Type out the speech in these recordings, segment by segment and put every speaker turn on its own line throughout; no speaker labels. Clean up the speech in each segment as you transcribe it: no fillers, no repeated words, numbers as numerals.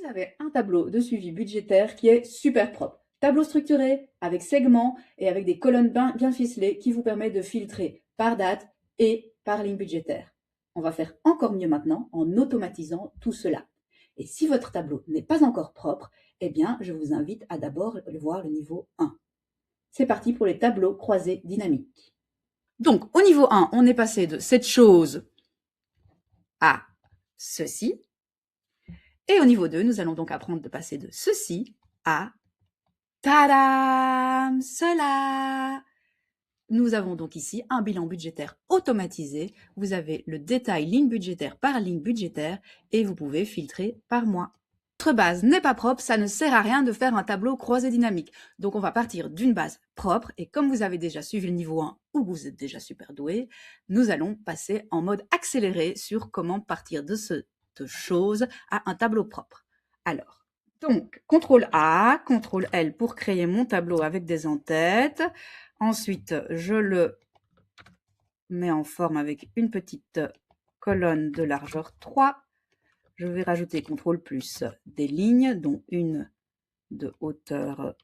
Vous avez un tableau de suivi budgétaire qui est super propre. Tableau structuré, avec segments et avec des colonnes bien ficelées qui vous permettent de filtrer par date et par ligne budgétaire. On va faire encore mieux maintenant en automatisant tout cela. Et si votre tableau n'est pas encore propre, eh bien, je vous invite à d'abord voir le niveau 1. C'est parti pour les tableaux croisés dynamiques. Donc, au niveau 1, on est passé de cette chose à ceci. Et au niveau 2, nous allons donc apprendre de passer de ceci à tadam, cela. Nous avons donc ici un bilan budgétaire automatisé. Vous avez le détail ligne budgétaire par ligne budgétaire et vous pouvez filtrer par mois. Votre base n'est pas propre, ça ne sert à rien de faire un tableau croisé dynamique. Donc on va partir d'une base propre et comme vous avez déjà suivi le niveau 1 ou vous êtes déjà super doué, nous allons passer en mode accéléré sur comment partir de cette chose à un tableau propre. Alors, donc, CTRL A, CTRL L pour créer mon tableau avec des en-têtes. Ensuite, je le mets en forme avec une petite colonne de largeur 3. Je vais rajouter CTRL plus des lignes, dont une de hauteur,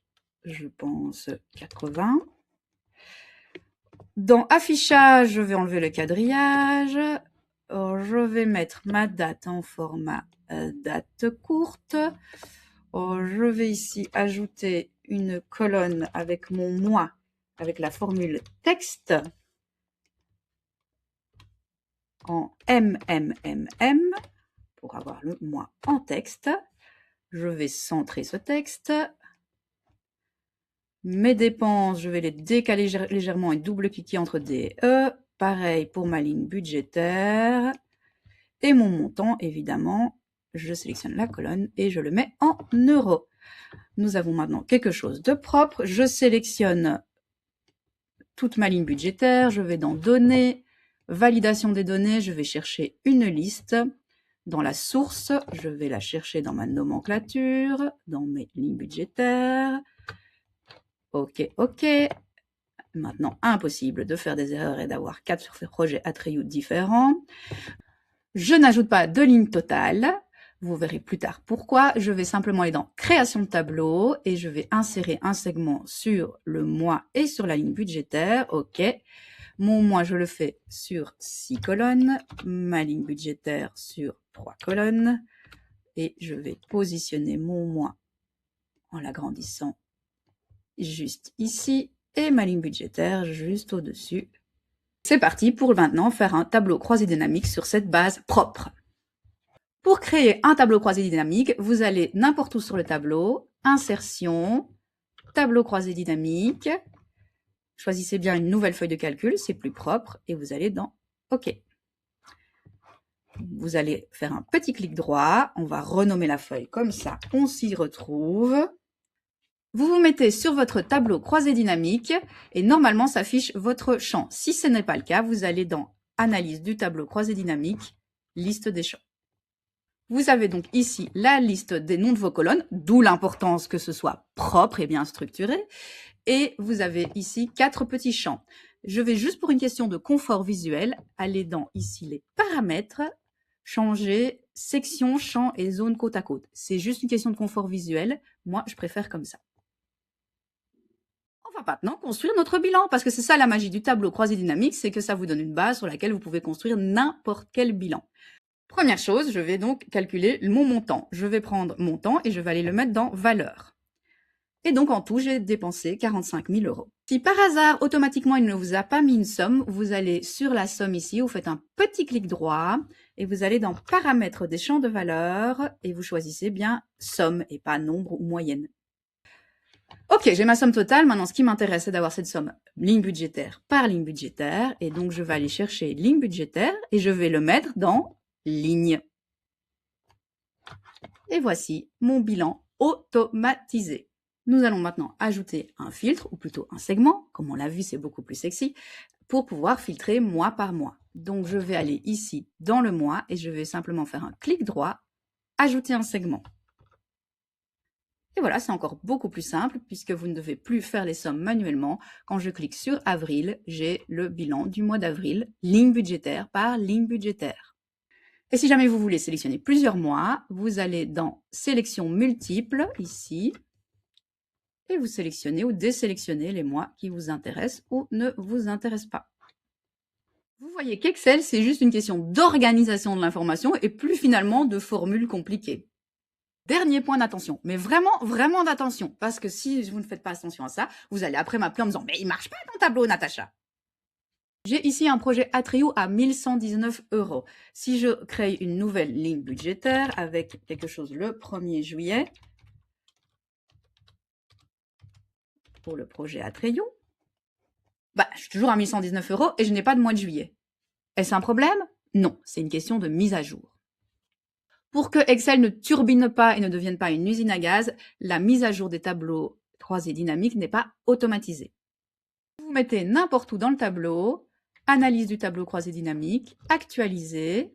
je pense, 80. Dans affichage, je vais enlever le quadrillage. Je vais mettre ma date en format date courte. Je vais ici ajouter une colonne avec mon mois, avec la formule texte en MMMM pour avoir le mois en texte. Je vais centrer ce texte. Mes dépenses, je vais les décaler légèrement et double-cliquer entre D et E. Pareil pour ma ligne budgétaire. Et mon montant, évidemment, je sélectionne la colonne et je le mets en euros. Nous avons maintenant quelque chose de propre. Je sélectionne toute ma ligne budgétaire. Je vais dans Données, Validation des données. Je vais chercher une liste. Dans la source, je vais la chercher dans ma nomenclature, dans mes lignes budgétaires. OK, OK. Maintenant, impossible de faire des erreurs et d'avoir 4 projets attributs différents. Je n'ajoute pas de ligne totale. Vous verrez plus tard pourquoi. Je vais simplement aller dans Création de tableau et je vais insérer un segment sur le mois et sur la ligne budgétaire. OK. Mon mois, je le fais sur 6 colonnes. Ma ligne budgétaire sur 3 colonnes. Et je vais positionner mon mois en l'agrandissant juste ici et ma ligne budgétaire juste au-dessus. C'est parti pour maintenant faire un tableau croisé dynamique sur cette base propre. Pour créer un tableau croisé dynamique, vous allez n'importe où sur le tableau, Insertion, Tableau croisé dynamique. Choisissez bien une nouvelle feuille de calcul, c'est plus propre, et vous allez dans OK. Vous allez faire un petit clic droit, on va renommer la feuille comme ça, on s'y retrouve. Vous vous mettez sur votre tableau croisé dynamique et normalement s'affiche votre champ. Si ce n'est pas le cas, vous allez dans Analyse du tableau croisé dynamique, Liste des champs. Vous avez donc ici la liste des noms de vos colonnes, d'où l'importance que ce soit propre et bien structuré. Et vous avez ici 4 petits champs. Je vais juste pour une question de confort visuel, aller dans ici les paramètres, changer section, champ et zone côte à côte. C'est juste une question de confort visuel. Moi, je préfère comme ça. On va maintenant construire notre bilan, parce que c'est ça la magie du tableau croisé dynamique, c'est que ça vous donne une base sur laquelle vous pouvez construire n'importe quel bilan. Première chose, je vais donc calculer mon montant. Je vais prendre montant et je vais aller le mettre dans valeur. Et donc en tout, j'ai dépensé 45 000 €. Si par hasard, automatiquement, il ne vous a pas mis une somme, vous allez sur la somme ici, vous faites un petit clic droit et vous allez dans paramètres des champs de valeur et vous choisissez bien somme et pas nombre ou moyenne. Ok, j'ai ma somme totale. Maintenant, ce qui m'intéresse, c'est d'avoir cette somme ligne budgétaire par ligne budgétaire. Et donc, je vais aller chercher ligne budgétaire et je vais le mettre dans ligne. Et voici mon bilan automatisé. Nous allons maintenant ajouter un filtre, ou plutôt un segment. Comme on l'a vu, c'est beaucoup plus sexy, pour pouvoir filtrer mois par mois. Donc, je vais aller ici dans le mois et je vais simplement faire un clic droit, ajouter un segment. Et voilà, c'est encore beaucoup plus simple puisque vous ne devez plus faire les sommes manuellement. Quand je clique sur avril, j'ai le bilan du mois d'avril, ligne budgétaire par ligne budgétaire. Et si jamais vous voulez sélectionner plusieurs mois, vous allez dans Sélection multiple, ici, et vous sélectionnez ou désélectionnez les mois qui vous intéressent ou ne vous intéressent pas. Vous voyez qu'Excel, c'est juste une question d'organisation de l'information et plus finalement de formules compliquées. Dernier point d'attention, mais vraiment d'attention, parce que si vous ne faites pas attention à ça, vous allez après m'appeler en me disant « Mais il marche pas ton tableau, Natacha !» J'ai ici un projet Atrio à 1119 €. Si je crée une nouvelle ligne budgétaire avec quelque chose le 1er juillet, pour le projet Atrio, je suis toujours à 1119 € et je n'ai pas de mois de juillet. Est-ce un problème? Non, c'est une question de mise à jour. Pour que Excel ne turbine pas et ne devienne pas une usine à gaz, la mise à jour des tableaux croisés dynamiques n'est pas automatisée. Vous mettez n'importe où dans le tableau, analyse du tableau croisé dynamique, actualiser,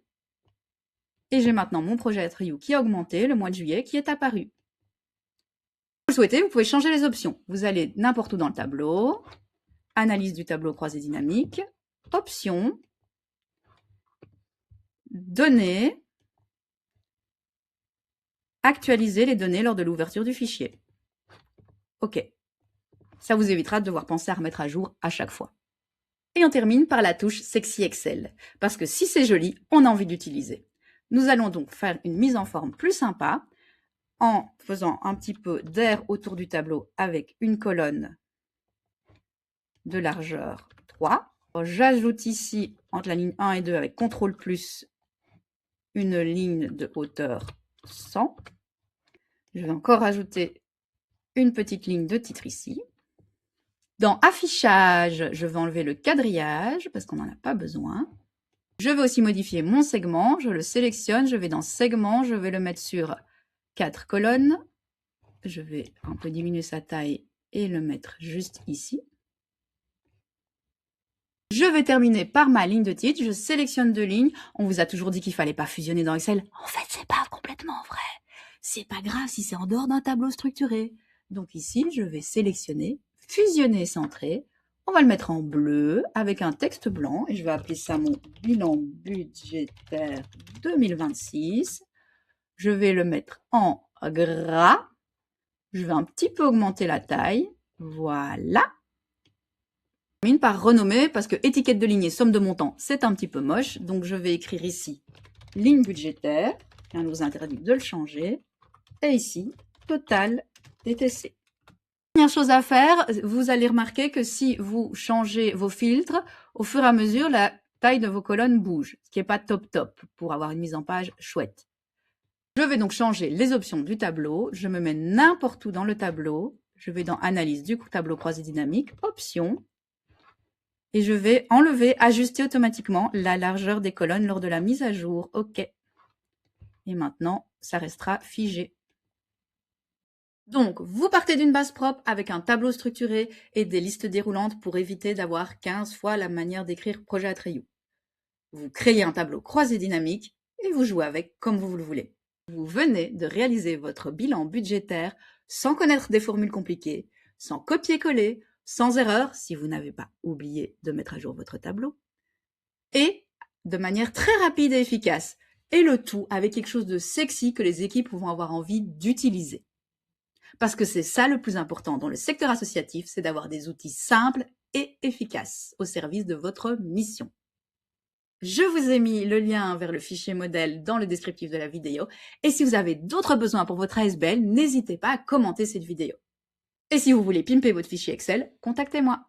et j'ai maintenant mon projet Atrio qui a augmenté, le mois de juillet qui est apparu. Si vous le souhaitez, vous pouvez changer les options. Vous allez n'importe où dans le tableau, analyse du tableau croisé dynamique, options, données, actualiser les données lors de l'ouverture du fichier. OK. Ça vous évitera de devoir penser à remettre à jour à chaque fois. Et on termine par la touche Sexy Excel, parce que si c'est joli, on a envie d'utiliser. Nous allons donc faire une mise en forme plus sympa en faisant un petit peu d'air autour du tableau avec une colonne de largeur 3. J'ajoute ici, entre la ligne 1 et 2, avec CTRL+, une ligne de hauteur 100. Je vais encore ajouter une petite ligne de titre ici. Dans Affichage, je vais enlever le quadrillage parce qu'on n'en a pas besoin. Je vais aussi modifier mon segment. Je le sélectionne, je vais dans Segment, je vais le mettre sur 4 colonnes. Je vais un peu diminuer sa taille et le mettre juste ici. Je vais terminer par ma ligne de titre. Je sélectionne 2 lignes. On vous a toujours dit qu'il ne fallait pas fusionner dans Excel. En fait, c'est pas complètement vrai. C'est pas grave si c'est en dehors d'un tableau structuré. Donc ici, je vais sélectionner, fusionner, centrer. On va le mettre en bleu avec un texte blanc et je vais appeler ça mon bilan budgétaire 2026. Je vais le mettre en gras. Je vais un petit peu augmenter la taille. Voilà. Je termine par renommer parce que étiquette de ligne et somme de montant, c'est un petit peu moche. Donc je vais écrire ici ligne budgétaire. Rien ne vous interdit de le changer. Et ici, total TTC. Dernière chose à faire, vous allez remarquer que si vous changez vos filtres, au fur et à mesure, la taille de vos colonnes bouge, ce qui n'est pas top pour avoir une mise en page chouette. Je vais donc changer les options du tableau. Je me mets n'importe où dans le tableau. Je vais dans Analyse du tableau croisé dynamique, Options. Et je vais enlever, ajuster automatiquement la largeur des colonnes lors de la mise à jour. OK. Et maintenant, ça restera figé. Donc, vous partez d'une base propre avec un tableau structuré et des listes déroulantes pour éviter d'avoir 15 fois la manière d'écrire projet Atrio. Vous créez un tableau croisé dynamique et vous jouez avec comme vous le voulez. Vous venez de réaliser votre bilan budgétaire sans connaître des formules compliquées, sans copier-coller, sans erreur si vous n'avez pas oublié de mettre à jour votre tableau, et de manière très rapide et efficace. Et le tout avec quelque chose de sexy que les équipes vont avoir envie d'utiliser. Parce que c'est ça le plus important dans le secteur associatif, c'est d'avoir des outils simples et efficaces au service de votre mission. Je vous ai mis le lien vers le fichier modèle dans le descriptif de la vidéo. Et si vous avez d'autres besoins pour votre ASBL, n'hésitez pas à commenter cette vidéo. Et si vous voulez pimper votre fichier Excel, contactez-moi.